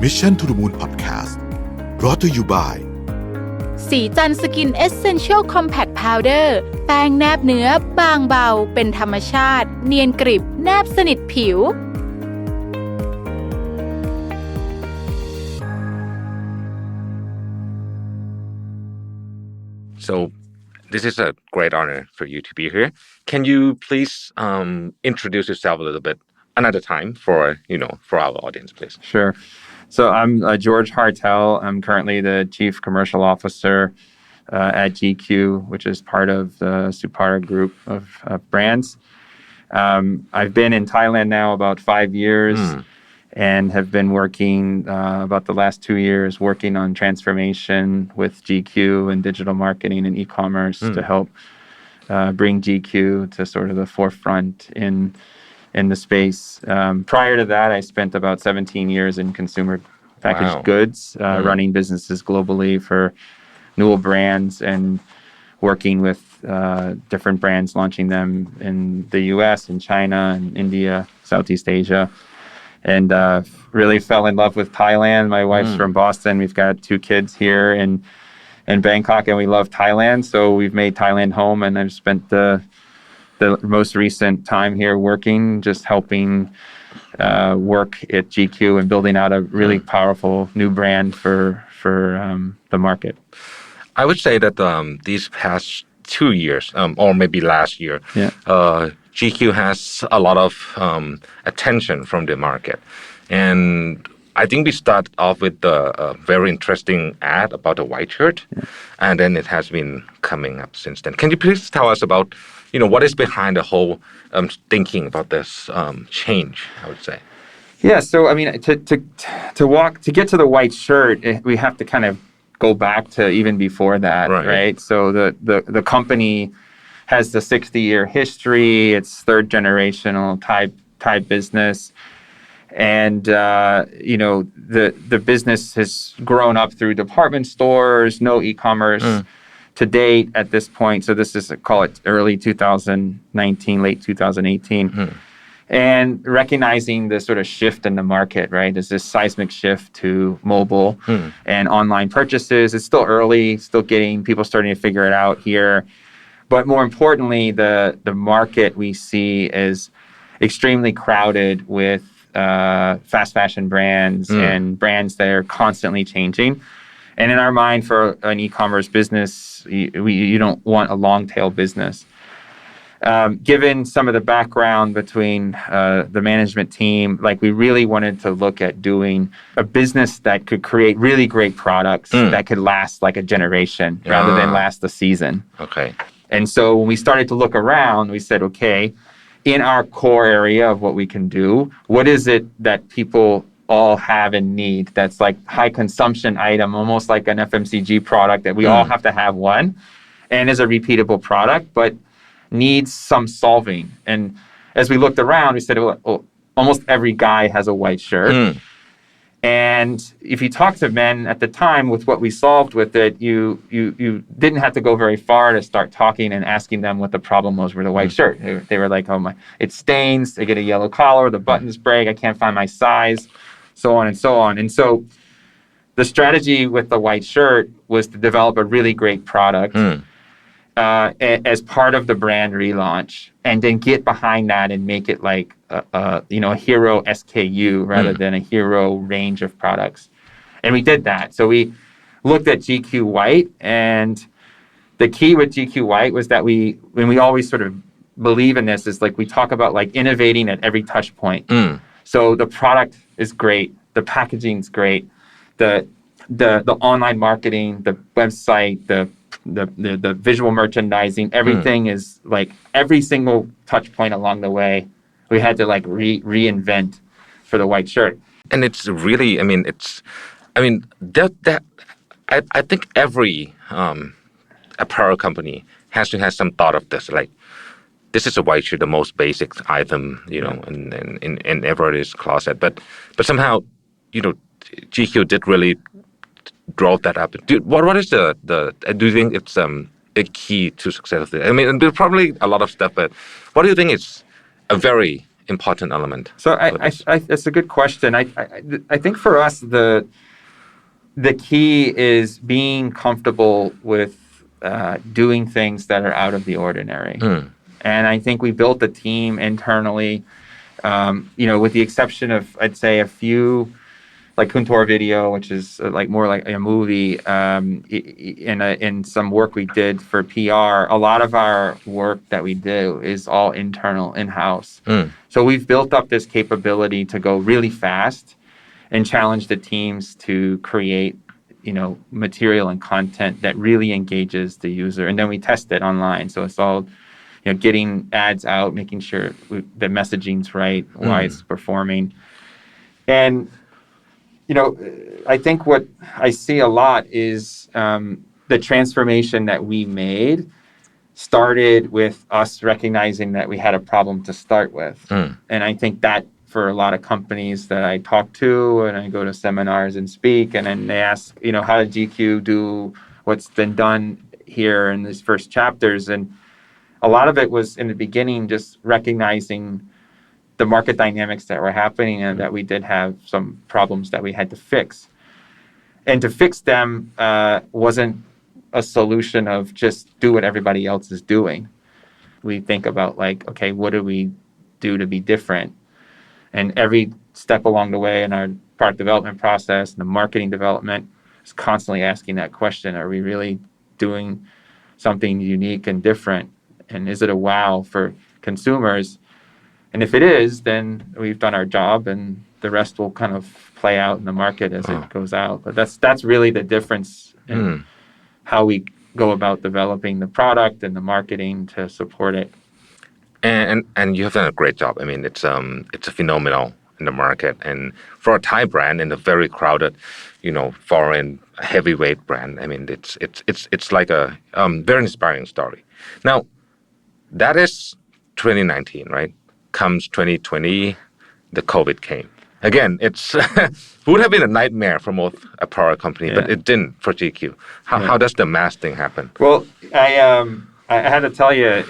Mission to the Moon Podcast brought to you by สีจันสกินเอเซนเชียลคอมแพคพาวเดอร์แป้งแนบเนื้อบางเบาเป็นธรรมชาติเนียนกริบแนบสนิทผิว So this is a great honor for you to be here. Can you please introduce yourself a little bit another time for our audience, please? Sure. So I'm George Hartel. I'm currently the Chief Commercial Officer at GQ, which is part of the Supara group of brands. I've been in Thailand now about 5 years and have been working about the last 2 years working on transformation with GQ and digital marketing and e-commerce to help bring GQ to sort of the forefront in the space. Prior to that, I spent about 17 years in consumer packaged goods, running businesses globally for Newell brands and working with different brands, launching them in the US and China and India, Southeast Asia. And really fell in love with Thailand. My wife's from Boston. We've got 2 kids here in Bangkok, and we love Thailand. So we've made Thailand home, and I've spent the most recent time here working, just helping work at GQ and building out a really powerful new brand for the market. I would say that these past 2 years, or maybe last year, GQ has a lot of attention from the market. And I think we start off with a very interesting ad about a white shirt, and then it has been coming up since then. Can you please tell us about, what is behind the whole thinking about this change, I would say? Yeah, so I mean, to get to the white shirt, we have to kind of go back to even before that, right? So the company has the 60-year history. It's third generational Thai business. And, the business has grown up through department stores, no e-commerce to date at this point. So this is, call it early 2019, late 2018. And recognizing the sort of shift in the market, right? There's this seismic shift to mobile and online purchases. It's still early, still getting people starting to figure it out here. But more importantly, the market we see is extremely crowded with fast fashion brands and brands that are constantly changing. And in our mind, for an e-commerce business, you don't want a long tail business. Given some of the background between the management team, we really wanted to look at doing a business that could create really great products that could last like a generation rather than last a season. Okay. And so when we started to look around, we said, okay, in our core area of what we can do, what is it that people all have and need that's like high consumption item, almost like an FMCG product that we all have to have one and is a repeatable product, but needs some solving. And as we looked around, we said, well, almost every guy has a white shirt. And if you talk to men at the time with what we solved with it, you didn't have to go very far to start talking and asking them what the problem was with the white shirt. They were like, it stains, they get a yellow collar, the buttons break, I can't find my size, so on and so on. And so the strategy with the white shirt was to develop a really great product as part of the brand relaunch, and then get behind that and make it like a hero SKU rather than a hero range of products. And we did that. So we looked at GQ White, and the key with GQ White was that we always sort of believe in this, is like we talk about like innovating at every touch point. So the product is great, the packaging is great, the online marketing, the website, the visual merchandising, everything is like every single touch point along the way. We had to like reinvent for the white shirt. And it's really, I think every apparel company has to have some thought of this. Like, this is a white shirt, the most basic item, in everybody's closet. But somehow, GQ did really drove that up. What is do you think it's a key to success? I mean, there's probably a lot of stuff, but what do you think is a very important element? So it's a good question. I think for us the key is being comfortable with doing things that are out of the ordinary. And I think we built a team internally, with the exception of, I'd say, a few, like Kuntor Video, which is like more like a movie, in some work we did for PR. A lot of our work that we do is all internal, in-house. So we've built up this capability to go really fast and challenge the teams to create material and content that really engages the user. And then we test it online. So it's all, getting ads out, making sure the messaging's right, why it's performing. And, I think what I see a lot is the transformation that we made started with us recognizing that we had a problem to start with. And I think that for a lot of companies that I talk to and I go to seminars and speak, and then they ask, how did GQ do what's been done here in these first chapters? And a lot of it was in the beginning just recognizing the market dynamics that were happening and that we did have some problems that we had to fix. And to fix them wasn't a solution of just do what everybody else is doing. We think about like, okay, what do we do to be different? And every step along the way in our product development process and the marketing development is constantly asking that question. Are we really doing something unique and different? And is it a wow for consumers? And if it is, then we've done our job and the rest will kind of play out in the market as it goes out. But that's really the difference in how we go about developing the product and the marketing to support it. And you have done a great job. I mean, it's a phenomenal in the market, and for a Thai brand in a very crowded, foreign heavyweight brand. I mean, it's like a very inspiring story. Now, that is 2019, right? Comes 2020, the COVID came. Again, it's would have been a nightmare for most apparel company, but it didn't for GQ. How does the mask thing happen? Well, I had to tell you,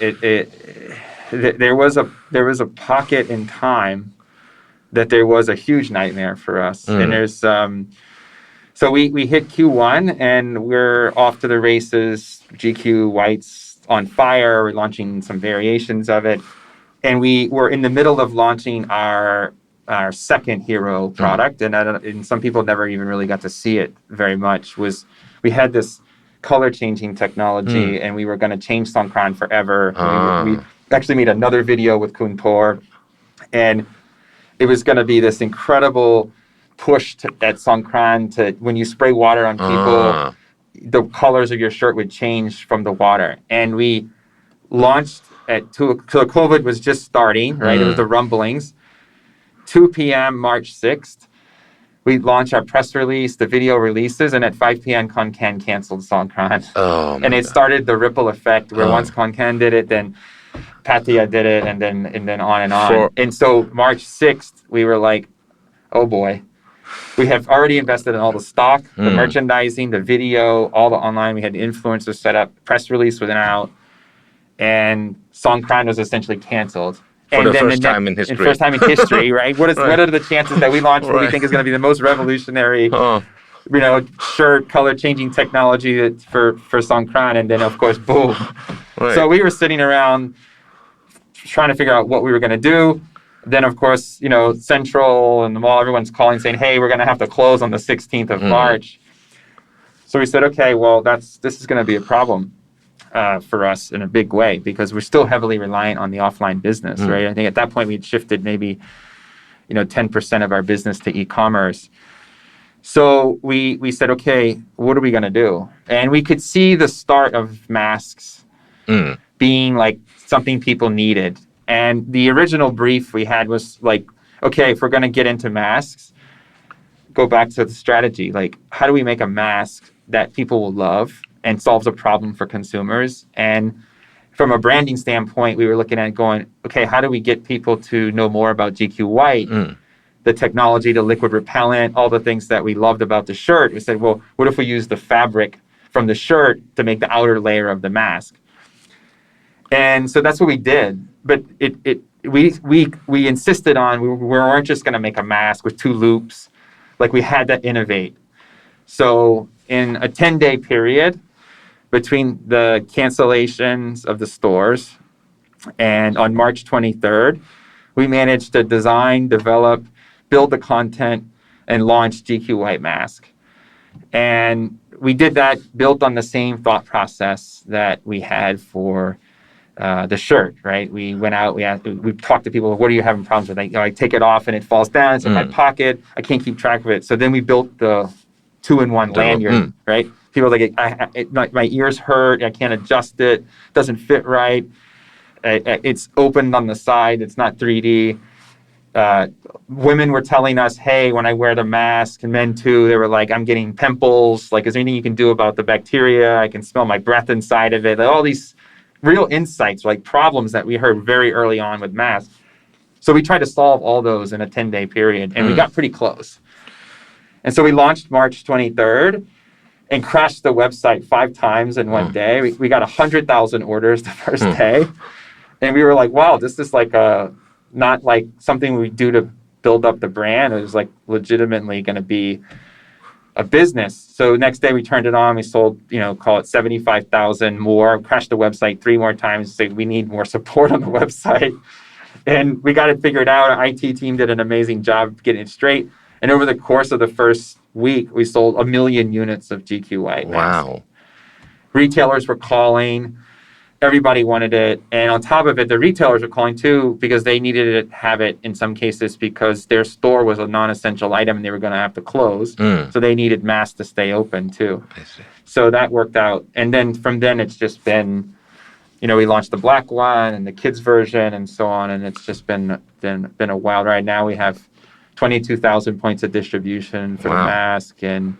there was a pocket in time that there was a huge nightmare for us. And there's so we hit Q1 and we're off to the races. GQ White's on fire. We're launching some variations of it. And we were in the middle of launching our second hero product. And some people never even really got to see it very much. We had this color changing technology and we were going to change Songkran forever. We actually made another video with Kuntor, and it was going to be this incredible push at Songkran to when you spray water on people, the colors of your shirt would change from the water. And we launched so COVID was just starting, right? It was the rumblings. 2 p.m. March 6th, we launched our press release, the video releases, and at 5 p.m. Konkan canceled Songkran. And it started the ripple effect where once Konkan did it, then Pattaya did it, and then on and on. And so March 6th, we were like, oh boy. We have already invested in all the stock, the merchandising, the video, all the online. We had the influencers set up. Press release was out. And Songkran was essentially canceled. For the first time in history. First time in history, right? What are the chances that we launch what we think is going to be the most revolutionary, shirt color changing technology for Songkran, and then of course, boom. So we were sitting around trying to figure out what we were going to do. Then of course, Central and the mall, everyone's calling saying, hey, we're going to have to close on the 16th of March. So we said, okay, well, this is going to be a problem. For us in a big way because we're still heavily reliant on the offline business, right? I think at that point we'd shifted maybe, 10% of our business to e-commerce. So we said, okay, what are we going to do? And we could see the start of masks being like something people needed. And the original brief we had was like, okay, if we're going to get into masks, go back to the strategy. Like, how do we make a mask that people will love and solves a problem for consumers? And from a branding standpoint, we were looking at going, okay, how do we get people to know more about GQ White, the technology, the liquid repellent, all the things that we loved about the shirt? We said, well, what if we use the fabric from the shirt to make the outer layer of the mask? And so that's what we did. But we insisted on we weren't just going to make a mask with 2 loops. Like we had to innovate. So in a 10-day period between the cancellations of the stores and on March 23rd, we managed to design, develop, build the content, and launch GQ White Mask. And we did that built on the same thought process that we had for the shirt, right? We went out, we talked to people, what are you having problems with? I take it off and it falls down, it's in my pocket, I can't keep track of it. So then we built the 2-in-1 lanyard, right? People are like, my ears hurt, I can't adjust it, doesn't fit right. It's opened on the side, it's not 3D. Women were telling us, hey, when I wear the mask, and men too, they were like, I'm getting pimples. Like, is there anything you can do about the bacteria? I can smell my breath inside of it. Like, all these real insights, like problems that we heard very early on with masks. So we tried to solve all those in a 10-day period, and we got pretty close. And so we launched March 23rd and crashed the website 5 times in one day. We got 100,000 orders the first day. And we were like, wow, this is like not like something we do to build up the brand. It was like legitimately going to be a business. So next day we turned it on. We sold, call it 75,000 more, crashed the website 3 more times, said we need more support on the website. And we got it figured out. Our IT team did an amazing job getting it straight. And over the course of the first week, we sold 1 million units of GQ White. Wow. Retailers were calling. Everybody wanted it. And on top of it, the retailers were calling too because they needed to have it in some cases because their store was a non-essential item and they were going to have to close. So they needed masks to stay open too. I see. So that worked out. And then from then, it's just been, we launched the black one and the kids version and so on. And it's just been a wild ride. Now we have 22,000 points of distribution for the mask, and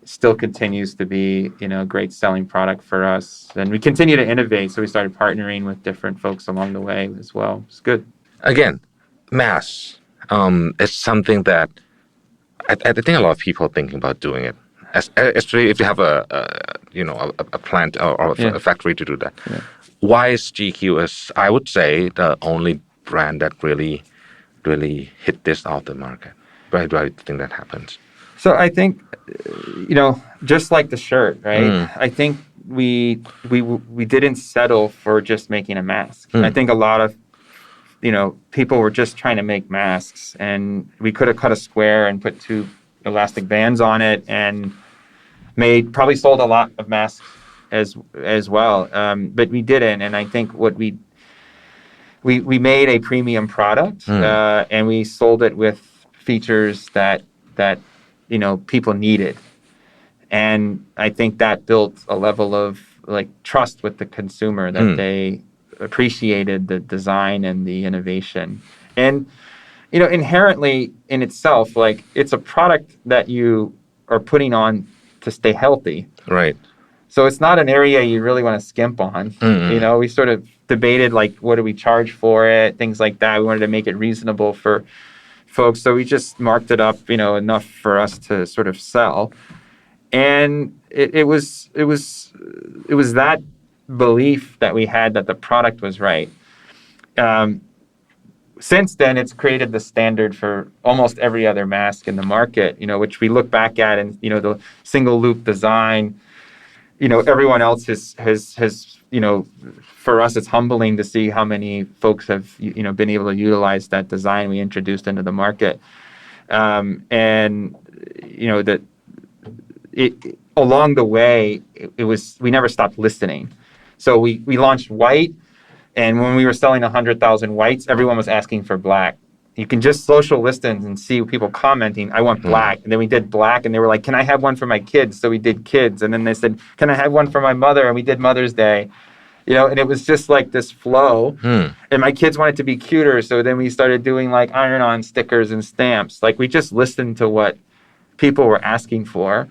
still continues to be, a great selling product for us. And we continue to innovate. So we started partnering with different folks along the way as well. It's good. Again, masks is something that I think a lot of people are thinking about doing it, especially if you have a plant or a factory to do that. Yeah. Why is GQ, as I would say, the only brand that really hit this off the market? Why do I think that happens? So I think, just like the shirt, right? I think we didn't settle for just making a mask. I think a lot of, people were just trying to make masks, and we could have cut a square and put 2 elastic bands on it and probably sold a lot of masks as well. But we didn't. And I think what we made a premium product and we sold it with features that people needed. And I think that built a level of trust with the consumer that they appreciated the design and the innovation. And, inherently in itself, it's a product that you are putting on to stay healthy. Right. So it's not an area you really want to skimp on. We sort of debated, what do we charge for it, things like that. We wanted to make it reasonable for folks. So we just marked it up, enough for us to sort of sell. And it was that belief that we had that the product was right. Since then, it's created the standard for almost every other mask in the market, which we look back at, and, the single loop design, everyone else has for us, it's humbling to see how many folks have, been able to utilize that design we introduced into the market. And, that along the way, we never stopped listening. So we launched white, and when we were selling 100,000 whites, everyone was asking for black. You can just social listen and see people commenting, I want black. And then we did black, and they were like, can I have one for my kids? So we did kids. And then they said, can I have one for my mother? And we did Mother's Day. And it was just like this flow. And my kids wanted to be cuter. So then we started doing iron-on stickers and stamps. We just listened to what people were asking for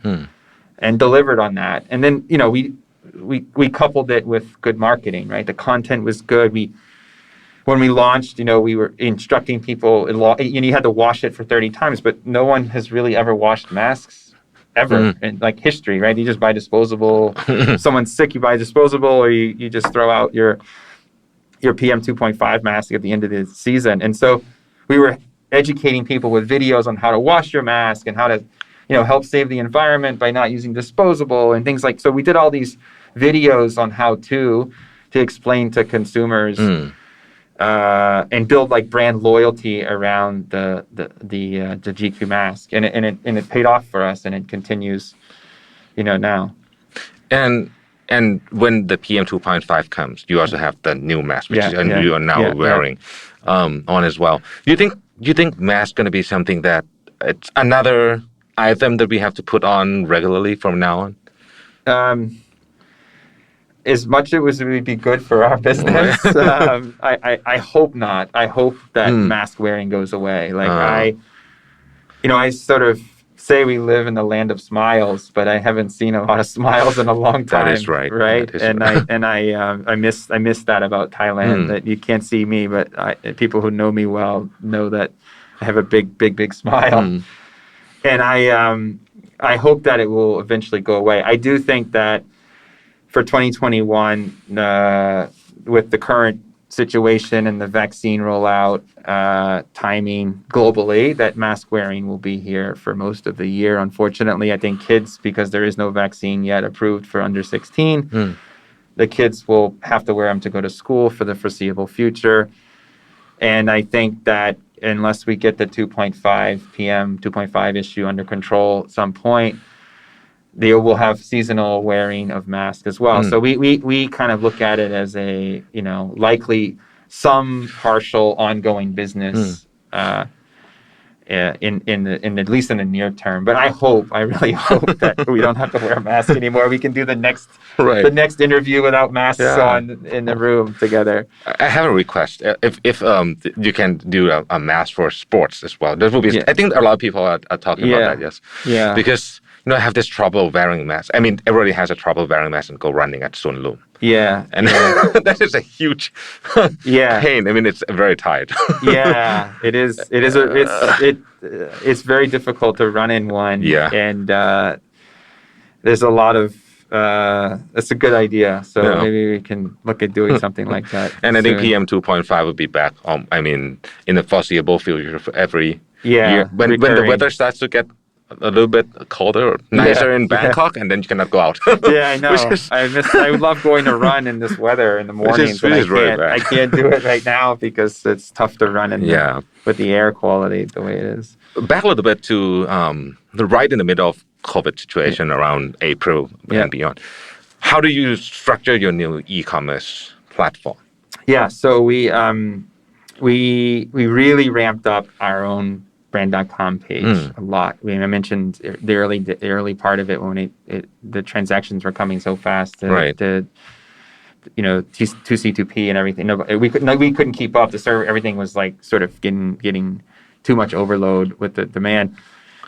and delivered on that. And then, we coupled it with good marketing, right? The content was good. When we launched, we were instructing people, you had to wash it for 30 times, but no one has really ever washed masks ever in history, right? You just buy disposable. Someone's sick, you buy disposable, or you just throw out your your PM 2.5 mask at the end of the season. And so we were educating people with videos on how to wash your mask and how to, help save the environment by not using disposable and things like. So we did all these videos on how to explain to consumers and build like brand loyalty around the GQ mask, and it paid off for us, and it continues, now. And when the PM 2.5 comes, you also have the new mask, which you are now wearing on as well. Do you think mask going to be something that it's another item that we have to put on regularly from now on? As much as it would be good for our business, I hope not. I hope that mask wearing goes away. Like I sort of say we live in the land of smiles, but I haven't seen a lot of smiles in a long time. That is right. Right. I miss that about Thailand. That you can't see me, but people who know me well know that I have a big smile. And I hope that it will eventually go away. I do think that for 2021, with the current situation and the vaccine rollout timing globally, that mask wearing will be here for most of the year. Unfortunately, I think kids, because there is no vaccine yet approved for under 16, the kids will have to wear them to go to school for the foreseeable future. And I think that unless we get the 2.5 PM 2.5 issue under control at some point, they will have seasonal wearing of masks as well. So we kind of look at it as a, likely some partial ongoing business in at least in the near term. But I really hope that we don't have to wear a mask anymore. We can do the next interview without masks on in the room together. I have a request. If you can do a mask for sports as well, that would be. I think a lot of people are talking about that. Yes. Yeah. Because I have this trouble wearing masks. I mean, everybody has a trouble wearing masks and go running at Sun Lum. Yeah. And that is a huge pain. I mean, it's very tight. Yeah, it is. It's very difficult to run in one. Yeah. And there's a lot of, that's a good idea. So maybe we can look at doing something like that. And I think PM 2.5 will be back, in the foreseeable future for every year. When the weather starts to get a little bit colder or nicer in Bangkok, and then you cannot go out. I know. I would love going to run in this weather in the mornings, but I can't do it right now because it's tough to run with the air quality the way it is. Back a little bit to right in the middle of COVID situation around April and beyond. How do you structure your new e-commerce platform? Yeah, so we really ramped up our own brand.com page a lot. I mentioned the early part of it when the transactions were coming so fast. The 2C2P and everything. No, we couldn't keep up. The server, everything was like sort of getting too much overload with the demand.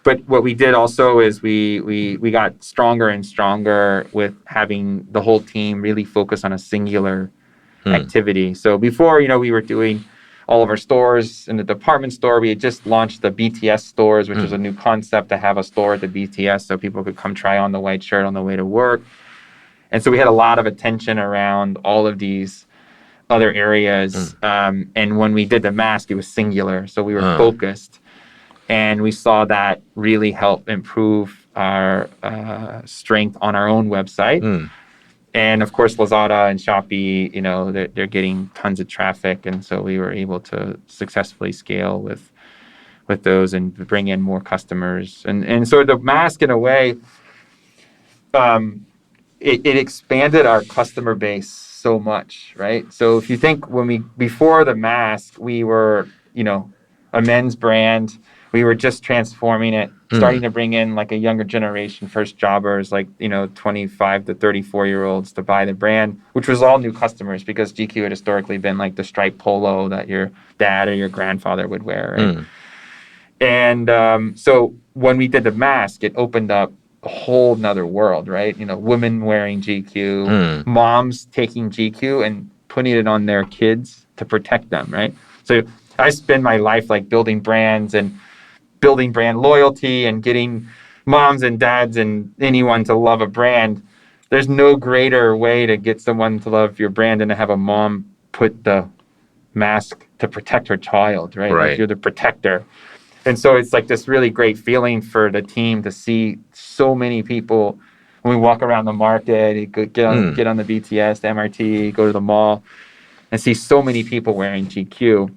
But what we did also is we got stronger and stronger with having the whole team really focus on a singular activity. So before, we were doing all of our stores in the department store. We had just launched the BTS stores, which was a new concept to have a store at the BTS so people could come try on the white shirt on the way to work. And so we had a lot of attention around all of these other areas. And when we did the mask, it was singular. So we were focused. And we saw that really help improve our strength on our own website. And of course, Lazada and Shopee, they're getting tons of traffic. And so we were able to successfully scale with those and bring in more customers. And so the mask, in a way, it expanded our customer base so much, right? So if you think before the mask, we were, a men's brand. We were just transforming it, starting to bring in like a younger generation, first jobbers, like, 25 to 34-year-olds to buy the brand, which was all new customers because GQ had historically been like the striped polo that your dad or your grandfather would wear. Right? And so when we did the mask, it opened up a whole nother world, right? Women wearing GQ, moms taking GQ and putting it on their kids to protect them, right? So I spend my life like building brands and building brand loyalty and getting moms and dads and anyone to love a brand. There's no greater way to get someone to love your brand than to have a mom put the mask to protect her child, right? Right. Like you're the protector. And so it's like this really great feeling for the team to see so many people when we walk around the market, you could get on the BTS, the MRT, go to the mall, and see so many people wearing GQ.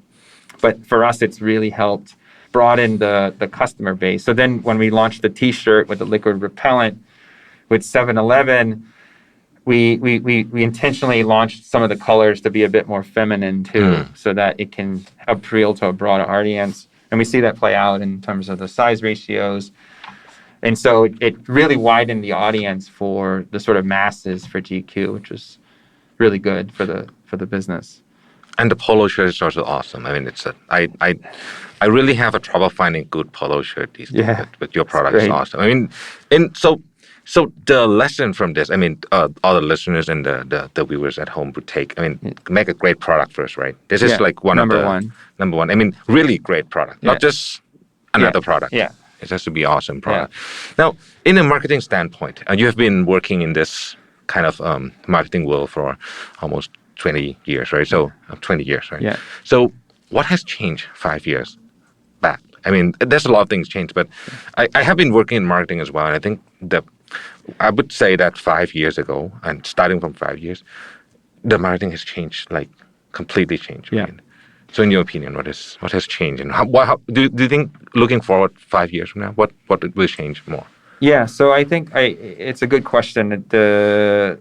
But for us, it's really helped broaden the customer base. So then when we launched the T-shirt with the liquid repellent with 7-Eleven, we intentionally launched some of the colors to be a bit more feminine too, so that it can appeal to a broader audience. And we see that play out in terms of the size ratios. And so it really widened the audience for the sort of masses for GQ, which was really good for the business. And the polo shirt is also awesome. I mean, I really have a trouble finding good polo shirt these days, but your product is awesome. I mean, and so the lesson from this, I mean, all the listeners and the viewers at home would take, I mean, make a great product first, right? This is like number one. I mean, really great product, not just another product. Yeah. It has to be awesome product. Now, in a marketing standpoint, you have been working in this kind of marketing world for almost 20 years, right? So 20 years, right? Yeah. So what has changed 5 years back? I mean, there's a lot of things changed, but I have been working in marketing as well. And I think I would say that 5 years ago, and starting from 5 years, the marketing has changed, like completely changed. Yeah. Right? So in your opinion, what has changed? And how do you think looking forward 5 years from now, what will change more? Yeah, so I think it's a good question. The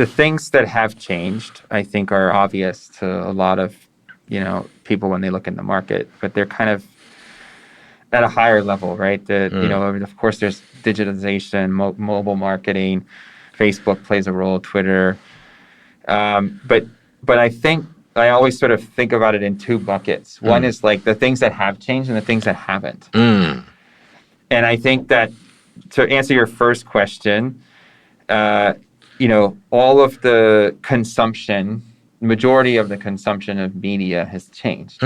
things that have changed, I think, are obvious to a lot of, people when they look in the market, but they're kind of at a higher level, right? Of course, there's digitalization, mobile marketing, Facebook plays a role, Twitter. But I think I always sort of think about it in two buckets. One is like the things that have changed and the things that haven't. And I think that to answer your first question, all of the consumption, majority of the consumption of media has changed.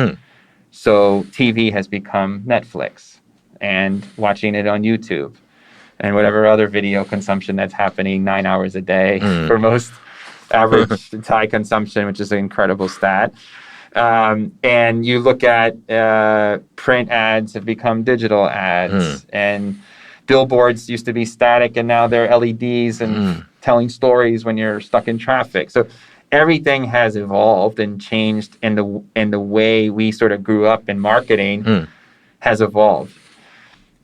So TV has become Netflix and watching it on YouTube and whatever other video consumption that's happening 9 hours a day for most average Thai consumption, which is an incredible stat. And you look at print ads have become digital ads, and billboards used to be static, and now they're LEDs and telling stories when you're stuck in traffic. So everything has evolved and changed, and the way we sort of grew up in marketing has evolved.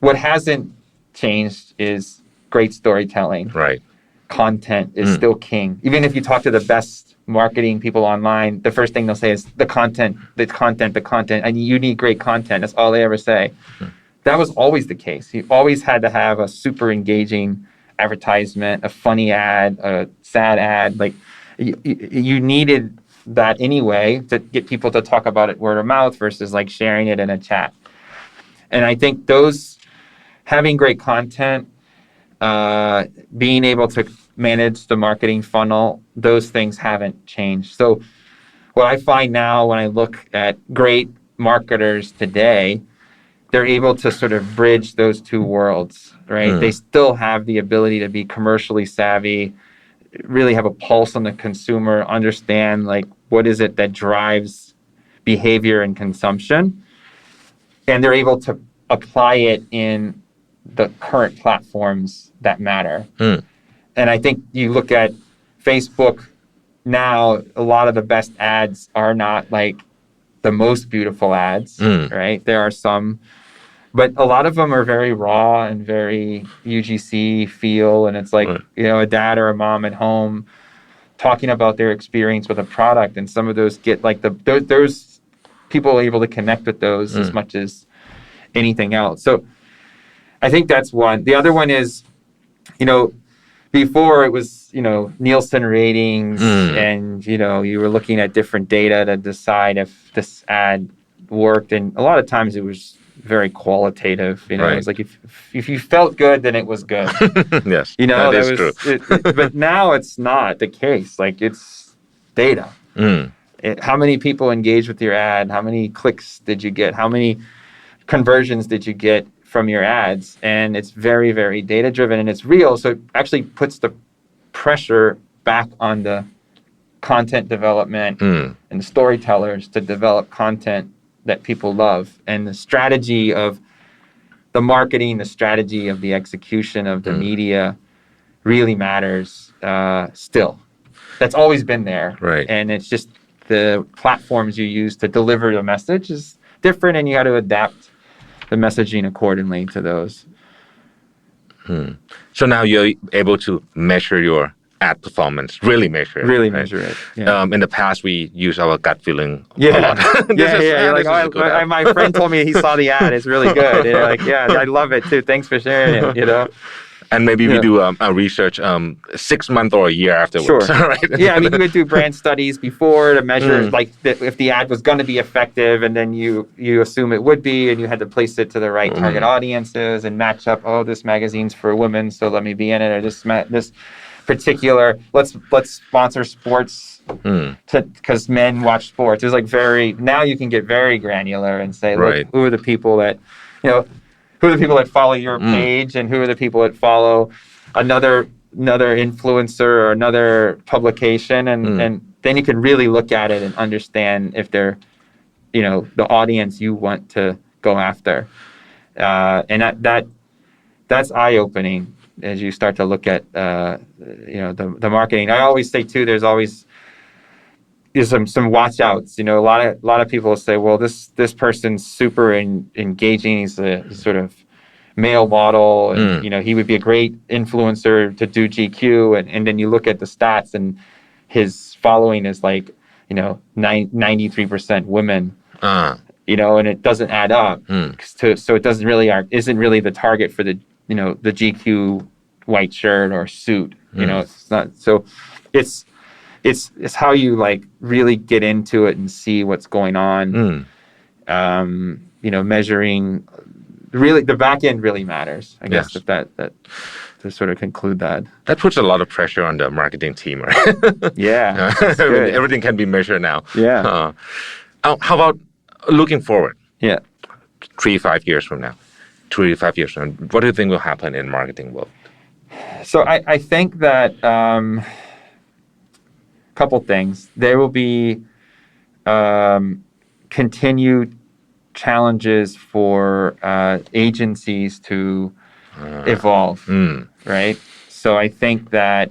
What hasn't changed is great storytelling. Right. Content is still king. Even if you talk to the best marketing people online, the first thing they'll say is the content, and you need great content. That's all they ever say. That was always the case. You always had to have a super engaging advertisement, a funny ad, a sad ad. Like you needed that anyway to get people to talk about it word of mouth versus like sharing it in a chat. And I think having great content, being able to manage the marketing funnel, those things haven't changed. So what I find now when I look at great marketers today, they're able to sort of bridge those two worlds, right? They still have the ability to be commercially savvy, really have a pulse on the consumer, understand like what is it that drives behavior and consumption, and they're able to apply it in the current platforms that matter. And I think you look at Facebook now, a lot of the best ads are not like the most beautiful ads, right? There are some, but a lot of them are very raw and very UGC feel. And it's like, a dad or a mom at home talking about their experience with a product. And some of those get like those people are able to connect with those as much as anything else. So I think that's one. The other one is, before it was, Nielsen ratings and, you were looking at different data to decide if this ad worked. And a lot of times it was very qualitative. It was like if you felt good, then it was good. Yes, that is true. But now it's not the case. Like it's data. How many people engaged with your ad? How many clicks did you get? How many conversions did you get from your ads? And it's very, very data driven and it's real. So it actually puts the pressure back on the content development and storytellers to develop content that people love. And the strategy of the marketing, the strategy of the execution of the media really matters still. That's always been there. Right. And it's just the platforms you use to deliver the message is different, and you got to adapt the messaging accordingly to those. So now you're able to measure your ad performance, really measure it. Really right? measure it. Yeah. In the past, we use our gut feeling a lot. You're like, my friend told me he saw the ad. It's really good. And you're like, yeah, I love it too. Thanks for sharing it, you know? And maybe we do a research 6 months or a year afterwards. Sure. Right? Yeah, I mean, you would do brand studies before to measure like if the ad was going to be effective, and then you assume it would be, and you had to place it to the right target audiences and match up. Oh, this magazine's for women, so let me be in it. Or this particular let's sponsor sports because men watch sports. It's like now you can get very granular and say, look, who are the people that who are the people that follow your page, and who are the people that follow another influencer or another publication, and then you can really look at it and understand if they're the audience you want to go after, and that's eye-opening as you start to look at the marketing. I always say too, there's always some watch outs. A lot of people say, well, this person's super engaging. He's a sort of male model, and he would be a great influencer to do GQ. And then you look at the stats, and his following is like 93% women. And it doesn't add up. So it isn't really the target for the GQ white shirt or suit. It's not. So it's how you like really get into it and see what's going on. Measuring really the back end really matters. I guess if that to sort of conclude that. That puts a lot of pressure on the marketing team, right? Yeah. Everything can be measured now. Yeah. How about looking forward? Yeah. 3-5 years from now. 3-5 years from now, what do you think will happen in marketing world? So I think that couple things. There will be continued challenges for agencies to evolve, right? So I think that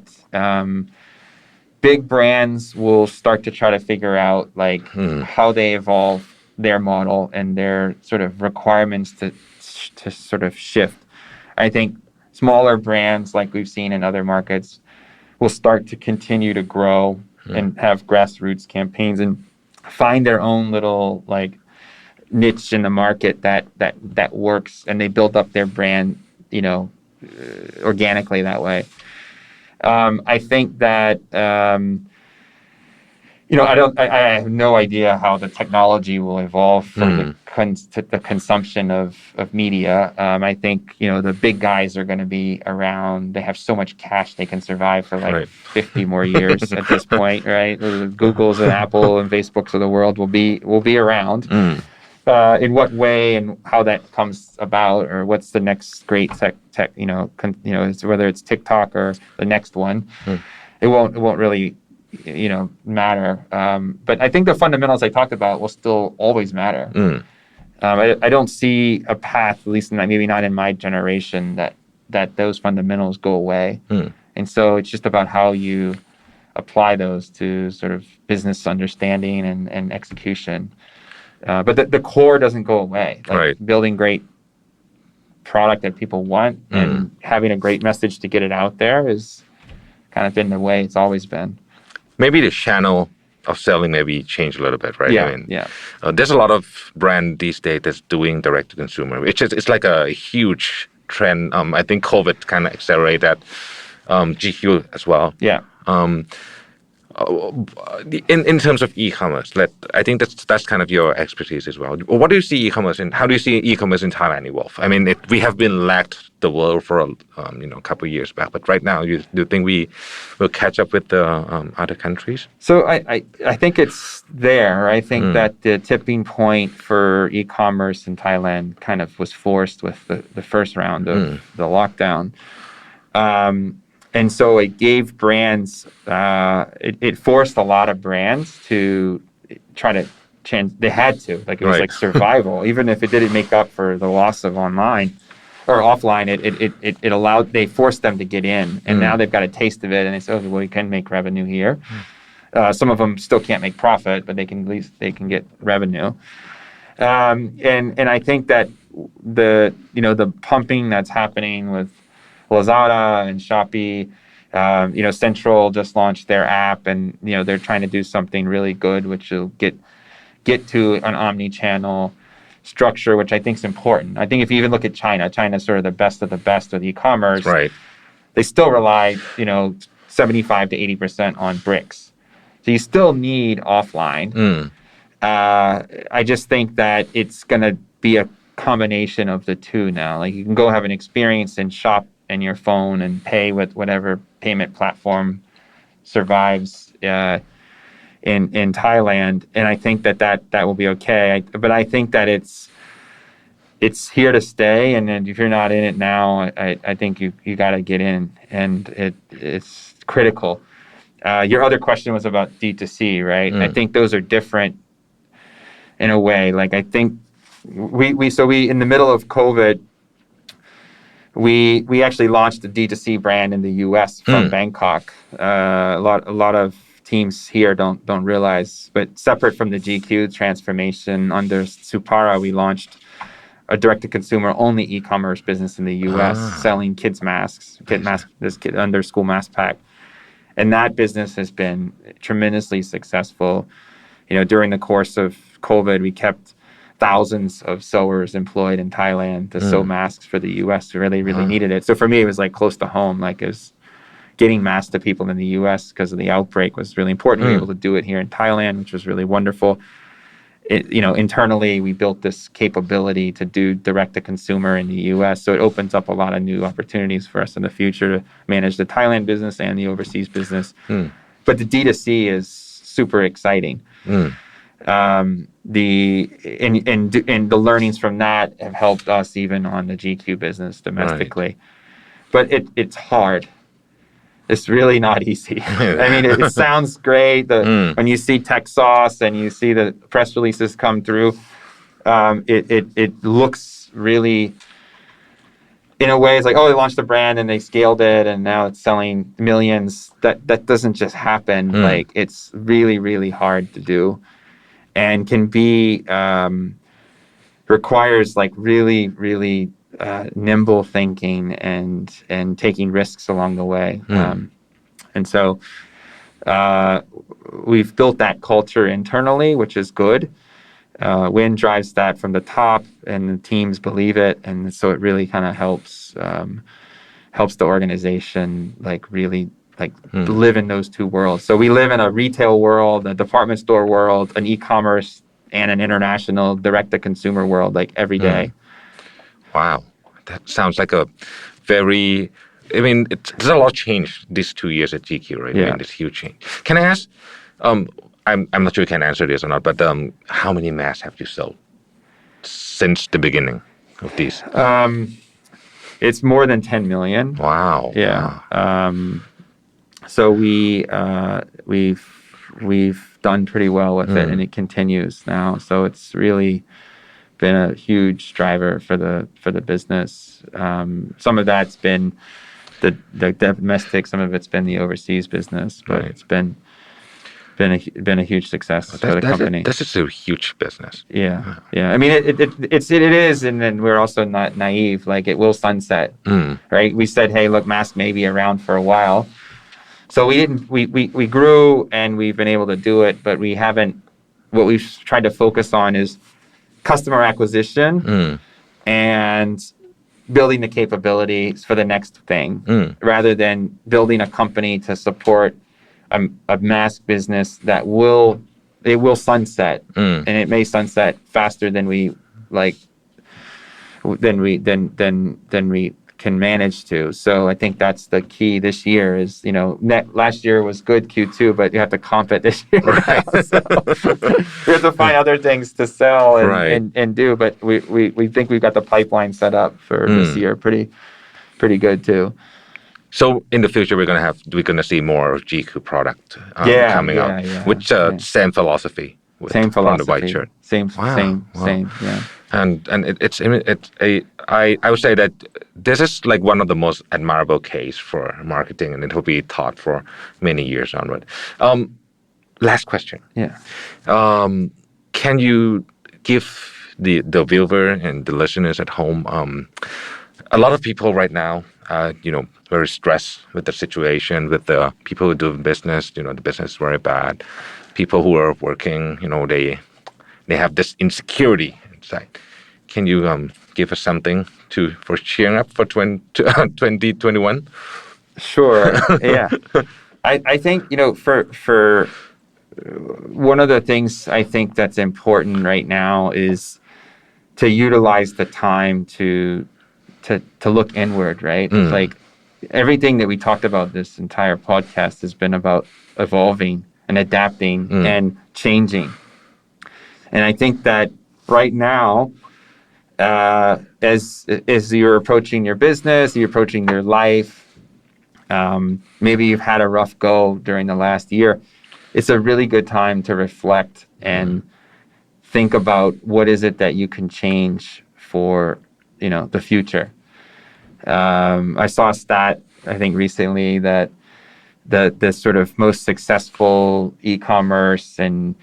big brands will start to try to figure out like how they evolve their model and their sort of requirements to sort of shift. I think smaller brands, like we've seen in other markets, will start to continue to grow and have grassroots campaigns and find their own little like niche in the market that works, and they build up their brand, organically that way. I think that I have no idea how the technology will evolve for the consumption of media. I think the big guys are going to be around. They have so much cash they can survive for 50 more years at this point, right? The Googles and Apple and Facebooks of the world will be around. In what way and how that comes about, or what's the next great tech, whether it's TikTok or the next one, it won't really matter. But I think the fundamentals I talked about will still always matter. I don't see a path, at least maybe not in my generation, that those fundamentals go away. And so it's just about how you apply those to sort of business understanding and execution. But the core doesn't go away. Building great product that people want and having a great message to get it out there is kind of been the way it's always been. Maybe the channel of selling maybe change a little bit, right? There's a lot of brand these days that's doing direct to consumer. It's like a huge trend. I think COVID kind of accelerated that. GQ as well. Yeah. In terms of e-commerce, I think that's kind of your expertise as well. What do you see e-commerce in? How do you see e-commerce in Thailand evolve? I mean, we have been lagged the world for a couple of years back, but right now, do you think we will catch up with the other countries? So I think it's there. I think that the tipping point for e-commerce in Thailand kind of was forced with the first round of the lockdown. And so it gave brands, it forced a lot of brands to try to change. They had to, like it was like survival. Even if it didn't make up for the loss of online or offline, it allowed, they forced them to get in. And now they've got a taste of it. And they said, well, we can make revenue here. Some of them still can't make profit, but at least they can get revenue. And I think that the pumping that's happening with Lazada and Shopee, Central just launched their app, and they're trying to do something really good, which will get to an omni-channel structure, which I think is important. I think if you even look at China's sort of the best of the best with e-commerce. Right. They still rely, 75 to 80% on bricks. So you still need offline. I just think that it's going to be a combination of the two now. Like you can go have an experience and shop in your phone and pay with whatever payment platform survives in Thailand, and I think that will be okay. But I think that it's here to stay, and then if you're not in it now, I think you got to get in, and it's critical. Your other question was about D2C, right? I think those are different in a way. Like I think we in the middle of COVID, we actually launched a D2C brand in the U.S. from Bangkok. A lot of teams here don't realize, but separate from the GQ transformation under Supara, we launched a direct-to-consumer only e-commerce business in the U.S. selling kids masks, under school mask pack, and that business has been tremendously successful. During the course of COVID, we kept thousands of sewers employed in Thailand to sew masks for the U.S. who really needed it. So for me, it was like close to home. Like it was getting masks to people in the U.S. because of the outbreak was really important. We were able to do it here in Thailand, which was really wonderful. Internally, we built this capability to do direct-to-consumer in the U.S. So it opens up a lot of new opportunities for us in the future to manage the Thailand business and the overseas business. But the D2C is super exciting. The learnings from that have helped us even on the GQ business domestically. But it's hard. It's really not easy. I mean, it sounds great. When you see tech sauce and you see the press releases come through, it looks really, in a way, it's like, oh, they launched a brand and they scaled it and now it's selling millions. That doesn't just happen. Like it's really, really hard to do. And can be requires like really, really nimble thinking and taking risks along the way. And so we've built that culture internally, which is good. Win drives that from the top, and the teams believe it, and so it really kind of helps the organization like really. Live in those two worlds. So we live in a retail world, a department store world, an e-commerce, and an international direct-to-consumer world, like every day. Wow. That sounds like a very... I mean, there's a lot of change these 2 years at GQ, right? Yeah. I mean, it's huge change. Can I ask... I'm not sure you can answer this or not, but how many masks have you sold since the beginning of these? It's more than 10 million. Wow. Yeah. Wow. So we've done pretty well with it, and it continues now. So it's really been a huge driver for the business. Some of that's been the domestic, some of it's been the overseas business, but it's been a huge success for the company. This is a huge business. Yeah. I mean, it is, and then we're also not naive. Like it will sunset, right? We said, hey, look, mask may be around for a while. So we grew and we've been able to do it, but we haven't, what we've tried to focus on is customer acquisition and building the capabilities for the next thing rather than building a company to support a mask business that will sunset and it may sunset faster than we can manage to. So I think that's the key this year is, last year was good Q2, but you have to comp it this year. Right. So we have to find other things to sell and do, but we think we've got the pipeline set up for this year pretty good too. So in the future, we're gonna see more GQ product coming out, which same philosophy. Same philosophy. On the white shirt. Same. Yeah. And I would say that this is like one of the most admirable case for marketing, and it will be taught for many years onward. Last question. Yeah. Can you give the viewer and the listeners at home a lot of people right now very stressed with the situation, with the people who do business, the business is very bad. People who are working, they have this insecurity inside. Can you give us something for cheering up for 2021? Sure. Yeah. I think, for one of the things I think that's important right now is to utilize the time to look inward, right? It's like everything that we talked about this entire podcast has been about evolving and adapting and changing. And I think that right now, as you're approaching your business, you're approaching your life, maybe you've had a rough go during the last year, it's a really good time to reflect and think about what is it that you can change for, the future. I saw a stat, I think recently, that the sort of most successful e-commerce and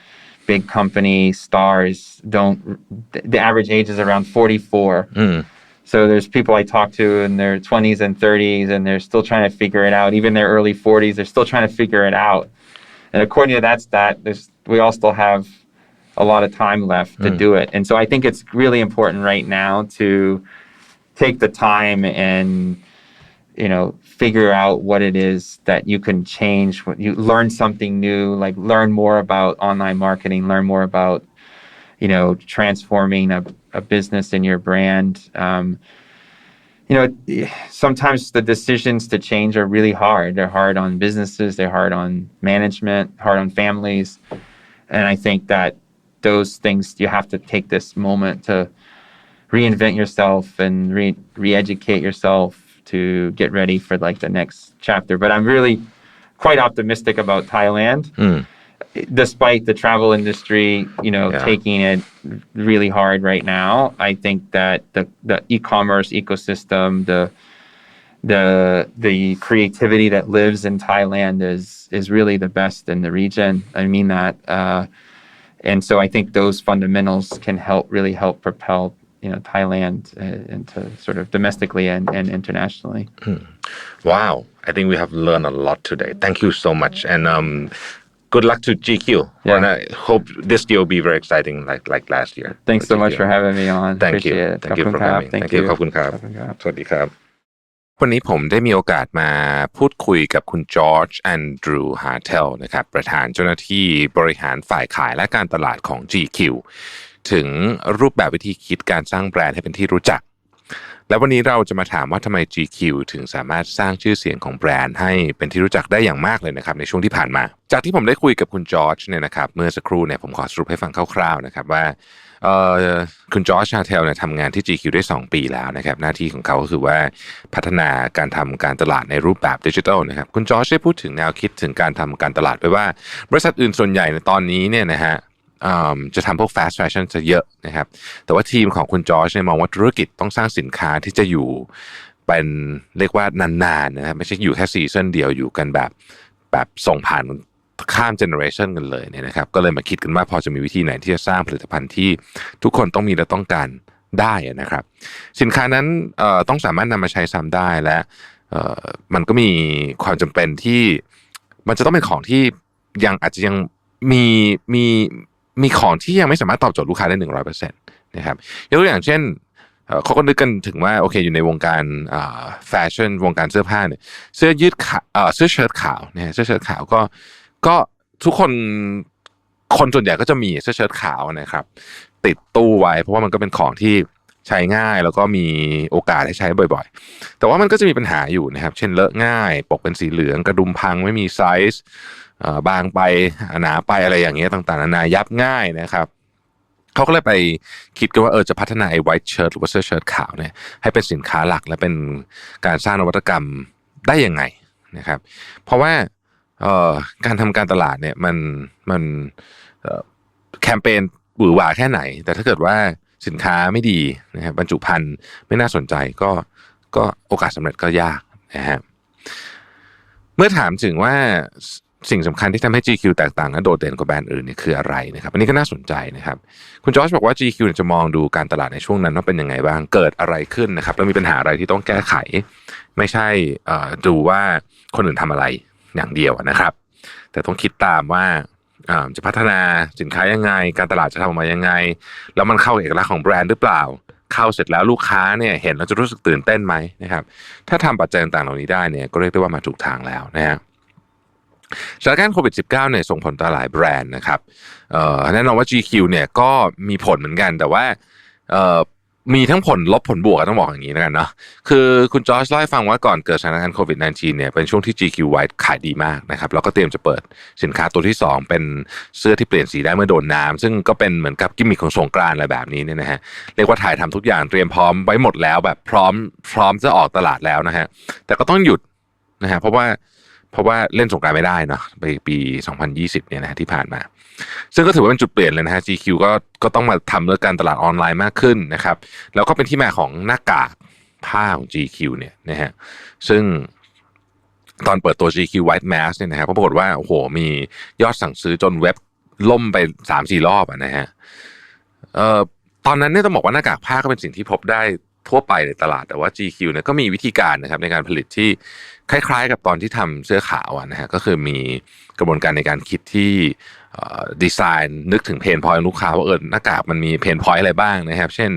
big company stars the average age is around 44. So there's people I talk to in their 20s and 30s, and they're still trying to figure it out. Even their early 40s, they're still trying to figure it out. And according to that stat, we all still have a lot of time left to do it. And so I think it's really important right now to take the time and, figure out what it is that you can change. You learn something new, like learn more about online marketing, learn more about, transforming a business in your brand. Sometimes the decisions to change are really hard. They're hard on businesses, they're hard on management, hard on families. And I think that those things, you have to take this moment to reinvent yourself and re-educate yourself to get ready for like the next chapter. But I'm really quite optimistic about Thailand, despite the travel industry, taking it really hard right now. I think that the e-commerce ecosystem, the creativity that lives in Thailand is really the best in the region. I mean that. And so I think those fundamentals can really help propel Thailand into sort of domestically and internationally. Wow. I think we have learned a lot today. Thank you so much. And good luck to GQ. Yeah. And I hope this year will be very exciting like last year. Thanks so much for having me on. Thank you. Appreciate it. Thank you for coming. Thank you. ขอบคุณครับ สวัสดีครับ วันนี้ผมได้มีโอกาสมาพูดคุยกับคุณจอร์จแอนดรูว์ฮาร์เทลนะครับประธานเจ้าหน้าที่บริหารฝ่ายขายและการตลาดของ GQ ถึงรูปแบบวิธีคิดการสร้างแบรนด์ให้เป็นที่รู้จักและวันนี้เราจะมาถามว่าทำไม GQ ถึงสามารถสร้างชื่อเสียงของแบรนด์ให้เป็นที่รู้จักได้อย่างมากเลยนะครับในช่วงที่ผ่านมาจากที่ผมได้คุยกับคุณจอร์จเนี่ยนะครับเมื่อสักครู่เนี่ยผมขอสรุปให้ฟังคร่าวๆนะครับว่าคุณจอร์จ ฮาร์เทลเนี่ยทำงานที่ GQ ได้2 ปีแล้วนะครับหน้าที่ของเขาก็คือว่าพัฒนาการทำการตลาดในรูปแบบดิจิทัลนะครับคุณจอร์จได้พูดถึงแนวคิดถึงการทำการตลาดไปว่าบริษัทอื่นส่วนใหญ่ในตอนนี้เนี่ยนะฮะจะทำพวก fast fashion จะเยอะนะครับแต่ว่าทีมของคุณจอร์จเนี่ยมองว่าธุรกิจต้องสร้างสินค้าที่จะอยู่เป็นเรียกว่านานๆนะครับไม่ใช่อยู่แค่ซีซั่นเดียวอยู่กันแบบส่งผ่านข้ามเจเนอเรชันกันเลยเนี่ยนะครับก็เลยมาคิดกันว่าพอจะมีวิธีไหนที่จะสร้างผลิตภัณฑ์ที่ทุกคนต้องมีและต้องการได้นะครับสินค้านั้นต้องสามารถนำมาใช้ซ้ำได้และมันก็มีความจำเป็นที่มันจะต้องเป็นของที่อาจจะยังมีของที่ยังไม่สามารถตอบโจทย์ลูกค้าได้ 100% นะครับยกตัวอย่างเช่นเขาก็นึกกันถึงว่าโอเคอยู่ในวงการแฟชั่นวงการเสื้อผ้าเนี่ยเสื้อยืดขาวเสื้อเชิ้ตขาวเนี่ยเสื้อเชิ้ตขาวก็ทุกคนส่วนใหญ่ก็จะมีเสื้อเชิ้ตขาวนะครับติดตู้ไว้เพราะว่ามันก็เป็นของที่ใช้ง่ายแล้วก็มีโอกาสให้ใช้บ่อยๆแต่ว่ามันก็จะมีปัญหาอยู่นะครับเช่นเลอะง่ายปกเป็นสีเหลืองกระดุมพังไม่มีไซส์บางไปหนาไปอะไรอย่างเงี้ยต่างๆนานายับง่ายนะครับเขาก็เลยไปคิดกันว่าจะพัฒนาไอ้ white shirt หรือว่าเสื้อเชิ้ตขาวเนี่ยให้เป็นสินค้าหลักและเป็นการสร้างนวัตกรรม ได้ยังไงนะครับเพราะว่าการทำการตลาดเนี่ยมันแคมเปญหวือหวาแค่ไหนแต่ถ้าเกิดว่าสินค้าไม่ดีนะครับบรรจุภัณฑ์ไม่น่าสนใจก็โอกาสสำเร็จก็ยากนะฮะเมื่อถามถึงว่าสิ่งสำคัญที่ทำให้ GQ แตกต่างและโดดเด่นกว่าแบรนด์อื่นเนี่ยคืออะไรนะครับอันนี้ก็น่าสนใจนะครับคุณจอร์จบอกว่า GQ จะมองดูการตลาดในช่วงนั้นว่าเป็นยังไงบ้างเกิดอะไรขึ้นนะครับแล้วมีปัญหาอะไรที่ต้องแก้ไขไม่ใช่ดูว่าคนอื่นทำอะไรอย่างเดียวนะครับแต่ต้องคิดตามว่าจะพัฒนาสินค้ายังไงการตลาดจะทำออกมายังไงแล้วมันเข้าเอกลักษณ์ของแบรนด์หรือเปล่าเข้าเสร็จแล้วลูกค้าเนี่ยเห็นแล้วจะรู้สึกตื่นเต้นไหมนะครับถ้าทำปัจจัยต่างๆเหล่านี้ได้เนี่ยก็เรียกได้ว่ามาถูกทางแล้วนะฮะสถานการณ์โควิด -19 เนี่ยส่งผลต่อหลายแบรนด์นะครับแน่นอนว่า GQ เนี่ยก็มีผลเหมือนกันแต่ว่ามีทั้งผลลบผลบวกต้องบอกอย่างนี้แล้วกันเนาะคือคุณจอร์จเล่าให้ฟังว่าก่อนเกิดสถานการณ์โควิด -19 เนี่ยเป็นช่วงที่ GQ White ขายดีมากนะครับแล้วก็เตรียมจะเปิดสินค้าตัวที่2เป็นเสื้อที่เปลี่ยนสีได้เมื่อโดนน้ำซึ่งก็เป็นเหมือนกับกิมมิคของสงกรานต์อะไรแบบนี้เนี่ยนะฮะเรียกว่าถ่ายทำทุกอย่างเตรียมพร้อมไว้หมดแล้วแบบพร้อมจะออกตลาดแล้วนะฮะแต่ก็ต้องหยุดนะฮะเพราะว่าเล่นสงกรานต์ไม่ได้เนาะปี 2020 เนี่ยนะฮะที่ผ่านมาซึ่งก็ถือว่าเป็นจุดเปลี่ยนเลยนะฮะ GQ ก็ต้องมาทำเรื่องการตลาดออนไลน์มากขึ้นนะครับแล้วก็เป็นที่มาของหน้ากากผ้าของ GQ เนี่ยนะฮะซึ่งตอนเปิดตัว GQ White Mask เนี่ยนะครับก็ปรากฏว่าโอ้โหมียอดสั่งซื้อจนเว็บล่มไป 3-4 รอบนะฮะตอนนั้นเนี่ยต้องบอกว่าหน้ากากผ้าก็เป็นสิ่งที่พบได้ทั่วไปในตลาดแต่ว่า GQ เนี่ยก็มีวิธีการนะครับในการผลิตที่คล้ายๆกับตอนที่ทำเสื้อขาวนะฮะก็คือมีกระบวนการในการคิดที่ดีไซน์นึกถึงเพนพอยต์ของลูกค้าว่าหน้ากากมันมีเพนพอยต์อะไรบ้างนะครับเช่น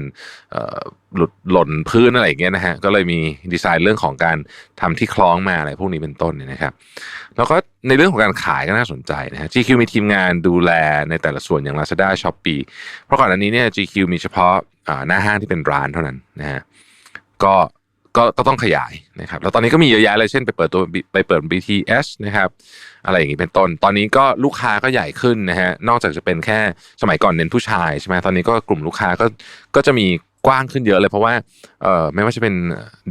หล่นพื้นอะไรอย่างเงี้ยนะฮะก็เลยมีดีไซน์เรื่องของการทำที่คล้องมาอะไรพวกนี้เป็นต้นเนี่ยนะครับแล้วก็ในเรื่องของการขายก็น่าสนใจนะฮะ GQ มีทีมงานดูแลในแต่ละส่วนอย่าง Lazada Shopee เพราะก่อนอันนี้เนี่ย GQ มีเฉพาะหน้าห้างที่เป็นร้านเท่านั้นนะฮะก็ต้องขยายนะครับแล้วตอนนี้ก็มีเยอะแยะเลยเช่นไปเปิด BTS นะครับอะไรอย่างนี้เป็นต้นตอนนี้ก็ลูกค้าก็ใหญ่ขึ้นนะฮะนอกจากจะเป็นแค่สมัยก่อนเน้นผู้ชายใช่ไหมตอนนี้ก็กลุ่มลูกค้าก็จะมีกว้างขึ้นเยอะเลยเพราะว่าไม่ว่าจะเป็น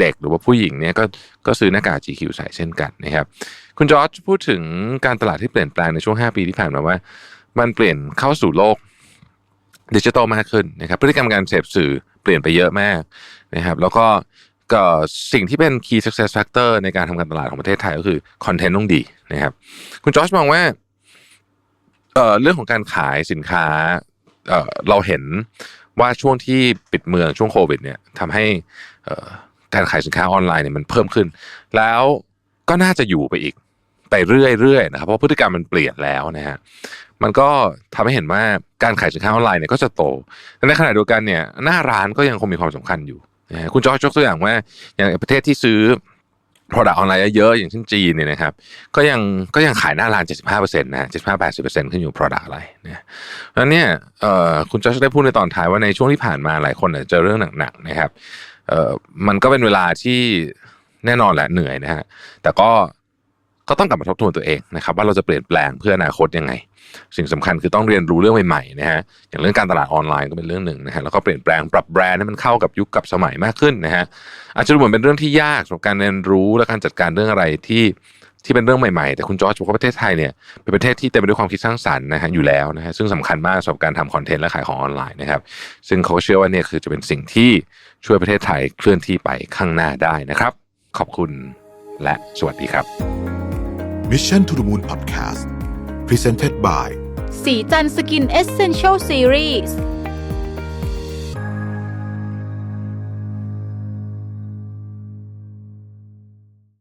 เด็กหรือว่าผู้หญิงเนี่ยก็ซื้อหน้ากาก GQ ใส่เช่นกันนะครับคุณจอร์จพูดถึงการตลาดที่เปลี่ยนแปลงในช่วง5 ปีที่ผ่านมาว่ามันเปลี่ยนเข้าสู่โลกดิจิทัลมากขึ้นนะครับพฤติกรรมการเสพสื่อเปลี่ยนไปเยอะมากนะครับแล้วก็สิ่งที่เป็น key success factor ในการทำการตลาดของประเทศไทยก็คือคอนเทนต์ต้องดีนะครับคุณจอร์จมองว่าเรื่องของการขายสินค้าเราเห็นว่าช่วงที่ปิดเมืองช่วงโควิดเนี่ยทำให้การขายสินค้าออนไลน์เนี่ยมันเพิ่มขึ้นแล้วก็น่าจะอยู่ไปอีกไปเรื่อยๆนะครับเพราะพฤติกรรมมันเปลี่ยนแล้วนะฮะมันก็ทำให้เห็นว่าการขายสินค้าออนไลน์เนี่ยก็จะโตแต่ในขณะเดียวกันเนี่ยหน้าร้านก็ยังคงมีความสำคัญอยู่คุณจอร์จยกตัวอย่างว่าอย่างประเทศที่ซื้อ product ออนไลน์เยอะอย่างเช่นจีนเนี่ยนะครับก็ยังขายหน้าร้าน 75% นะ 75-80% ขึ้นอยู่ product อะไรนะแล้วเนี่ยคุณจอร์จได้พูดในตอนท้ายว่าในช่วงที่ผ่านมาหลายคนเจอเรื่องหนักๆนะครับมันก็เป็นเวลาที่แน่นอนแหละเหนื่อยนะฮะแต่ก็ต้องกลับมาทบทวนตัวเองนะครับว่าเราจะเปลี่ยนแปลงเพื่ออนาคตยังไงสิ่งสำคัญคือต้องเรียนรู้เรื่องใหม่ๆนะฮะอย่างเรื่องการตลาดออนไลน์ก็เป็นเรื่องหนึ่งนะฮะแล้วก็เปลี่ยนแปลงปรับแบรนด์ให้มันเข้ากับยุคกับสมัยมากขึ้นนะฮะอาจจะดูเหมือนเป็นเรื่องที่ยากสำหรับการเรียนรู้และการจัดการเรื่องอะไรที่เป็นเรื่องใหม่ๆแต่คุณจอร์จบอกว่าประเทศไทยเนี่ยเป็นประเทศที่เต็มไปด้วยความคิดสร้างสรรค์นะฮะอยู่แล้วนะฮะซึ่งสำคัญมากสำหรับการทำคอนเทนต์และขายของออนไลน์นะครับซึ่งเขาเชื่อว่าเนี่ยคือจะเป็นสิ่งที่ช่วยประเทศไทยเคลื่อนที่ไปข้างหน้าได้นะครับขอบคุณและสวัสดีครับ Mission to the Moon Podcast Presented by สีจันทร์สกินเอสเซนเชียลซีรีส์